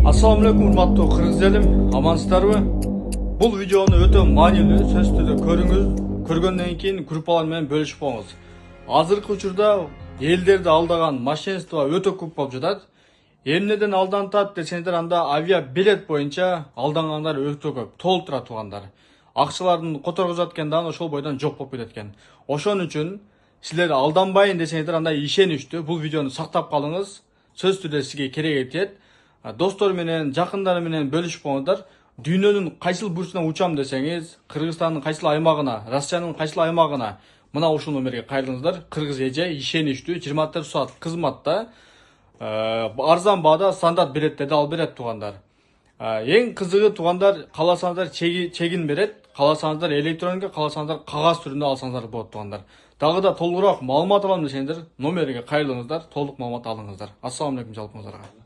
Assalamualaikum урматтуу кыргыз элим, амансыздарбы? Бул видеону өтө маанилүү сөзсүз түрдө көргөндөн кийин группалар менен бөлүшүп коюңуз. Азыркы учурда элдерди алдаган мошенство өтө көп болуп жатат. Эмнеден алдантат десеңиздер, анда авиабилет боюнча алдангандар өтө көп, толтура тургандар. Акчалардын которгузуп жаткан дагы ошол бойдон жок болуп кетет экен. Ошон үчүн силер алданбайын десеңиздер, анда ишеничтүү бул видеону сактап калыңыз. Сөзсүз түрдө сизге керек этет. Достор менен, жакындар менен бөлүшүп коңуздар. Дүйнөнүн кайсыл бурчуна учам десеңиз, Кыргызстандын кайсыл аймагына, Россиянын кайсыл аймагына, мына ушул номерге кайрылыңыздар. Кыргыз эже ишеничтүү 24 саат кызматта, арзан баада стандарт билеттерди алып берет туугандар. Эң кызыгы туугандар, кааласаңыздар чегин берет, кааласаңыздар электроника, кааласаңыздар кагаз түрүндө алсаңыздар болот туугандар. Дагы да толугураак маалымат алам десеңиздер, номерге кайрылыңыздар, толук маалымат алыңыздар. Ассаламу алейкум жалпыңыздарга.